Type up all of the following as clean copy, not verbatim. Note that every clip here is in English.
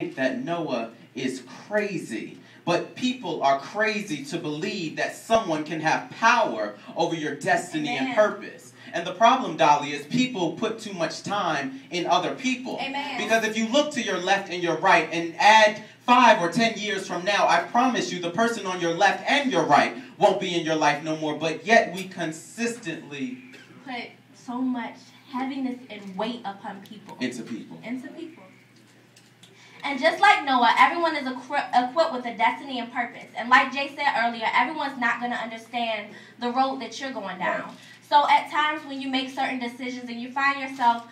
that Noah is crazy. But people are crazy to believe that someone can have power over your destiny and purpose. And the problem, Dylesia, is people put too much time in other people. Amen. Because if you look to your left and your right and add 5 or 10 years from now, I promise you the person on your left and your right won't be in your life no more. But yet we consistently put so much heaviness and weight upon people. Into people. And just like Noah, everyone is equipped with a destiny and purpose. And like Jay said earlier, everyone's not going to understand the road that you're going down. Right. So at times when you make certain decisions and you find yourself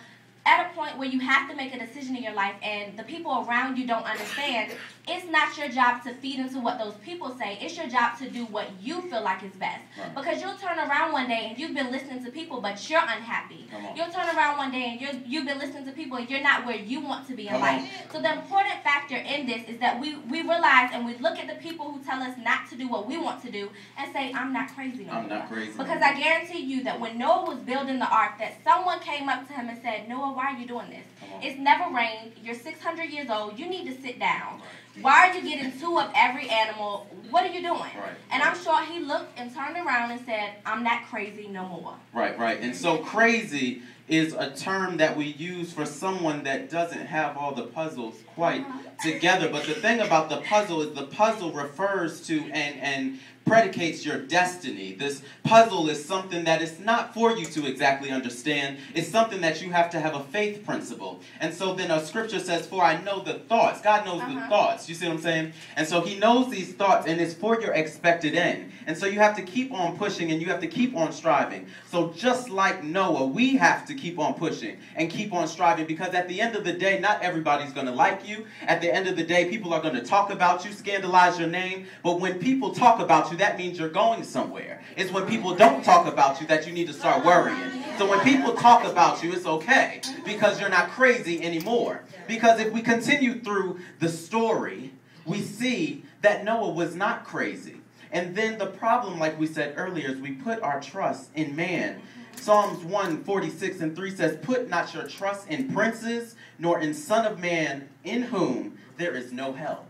at a point where you have to make a decision in your life and the people around you don't understand, it's not your job to feed into what those people say. It's your job to do what you feel like is best. Right. Because you'll turn around one day and you've been listening to people, but you're unhappy. You'll turn around one day and you've been listening to people and you're not where you want to be in life. So the important factor in this is that we realize and we look at the people who tell us not to do what we want to do and say, I'm not crazy no more. I'm not crazy. Because I guarantee you that when Noah was building the ark, that someone came up to him and said, Noah, why are you doing this? It's never rained. You're 600 years old. You need to sit down. Why are you getting 2 of every animal? What are you doing? Right. And I'm sure he looked and turned around and said, I'm not crazy no more. Right. And so crazy is a term that we use for someone that doesn't have all the puzzles quite together. But the thing about the puzzle is the puzzle refers to and predicates your destiny. This puzzle is something that is not for you to exactly understand. It's something that you have to have a faith principle. And so then a scripture says, for I know the thoughts. God knows the thoughts. You see what I'm saying? And so he knows these thoughts and it's for your expected end. And so you have to keep on pushing and you have to keep on striving. So just like Noah, we have to keep on pushing and keep on striving, because at the end of the day, not everybody's going to like you. At the end of the day, people are going to talk about you, scandalize your name. But when people talk about you, that means you're going somewhere. It's when people don't talk about you that you need to start worrying. So when people talk about you, it's okay, because you're not crazy anymore. Because if we continue through the story, we see that Noah was not crazy. And then the problem, like we said earlier, is we put our trust in man. Psalms 1:46-3 says, put not your trust in princes, nor in son of man, in whom there is no help.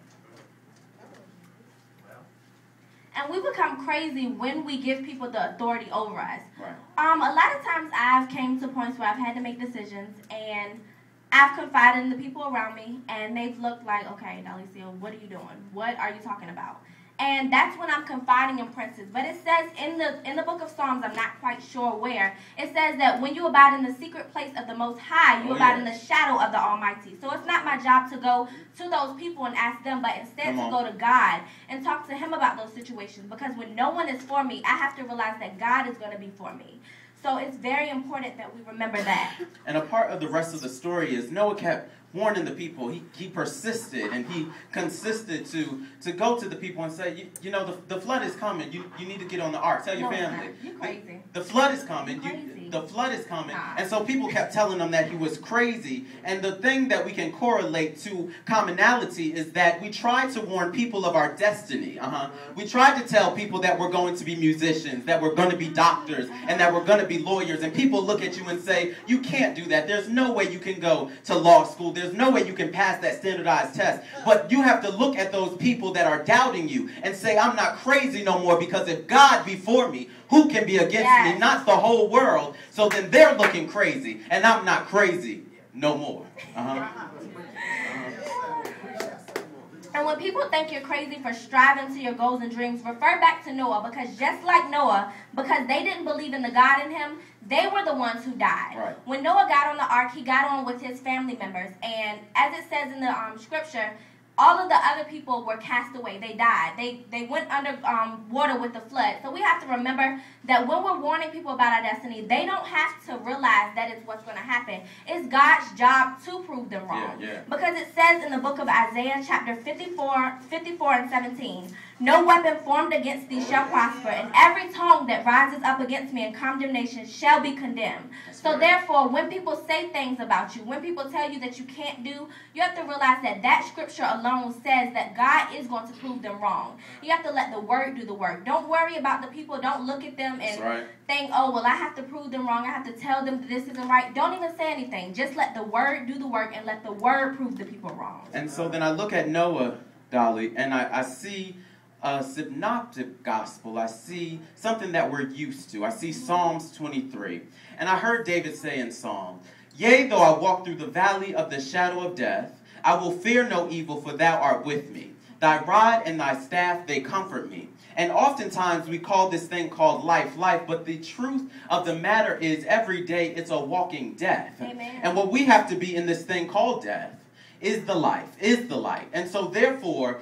And we become crazy when we give people the authority over us. Right. A lot of times I've came to points where I've had to make decisions and I've confided in the people around me and they've looked like, okay, Dylesia, what are you doing? What are you talking about? And that's when I'm confiding in princes. But it says in the book of Psalms, I'm not quite sure where, it says that when you abide in the secret place of the Most High, you abide in the shadow of the Almighty. So it's not my job to go to those people and ask them, but instead to go to God and talk to him about those situations. Because when no one is for me, I have to realize that God is going to be for me. So it's very important that we remember that. And a part of the rest of the story is Noah kept warning the people. He persisted and he consisted to go to the people and say, you know, the flood is coming. You need to get on the ark. Tell your family. You're crazy. The flood is coming. The flood is coming. And so people kept telling him that he was crazy. And the thing that we can correlate to commonality is that we tried to warn people of our destiny. We tried to tell people that we're going to be musicians, that we're going to be doctors, and that we're going to be lawyers. And people look at you and say, you can't do that. There's no way you can go to law school. There's no way you can pass that standardized test. But you have to look at those people that are doubting you and say, I'm not crazy no more, because if God be for me, who can be against me? Not the whole world. So then they're looking crazy, and I'm not crazy no more. And when people think you're crazy for striving to your goals and dreams, refer back to Noah, because just like Noah, because they didn't believe in the God in him, they were the ones who died. Right. When Noah got on the ark, he got on with his family members, and as it says in the scripture, all of the other people were cast away. They died. They went under water with the flood. So we have to remember that when we're warning people about our destiny, they don't have to realize that it's what's going to happen. It's God's job to prove them wrong. Because it says in the book of Isaiah, chapter 54 and 17, No weapon formed against thee shall prosper, and every tongue that rises up against me in condemnation shall be condemned. So therefore, when people say things about you, when people tell you that you can't do, you have to realize that that scripture alone says that God is going to prove them wrong. You have to let the word do the work. Don't worry about the people. Don't look at them and think, oh, well, I have to prove them wrong. I have to tell them that this isn't right. Don't even say anything. Just let the word do the work and let the word prove the people wrong. And so then I look at Noah, Dolly, and I see a synoptic gospel. I see something that we're used to. I see Psalms 23. And I heard David say in Psalm, yea, though I walk through the valley of the shadow of death, I will fear no evil, for thou art with me. Thy rod and thy staff, they comfort me. And oftentimes we call this thing called life, but the truth of the matter is every day it's a walking death. Amen. And what we have to be in this thing called death is the life, is the light. And so therefore,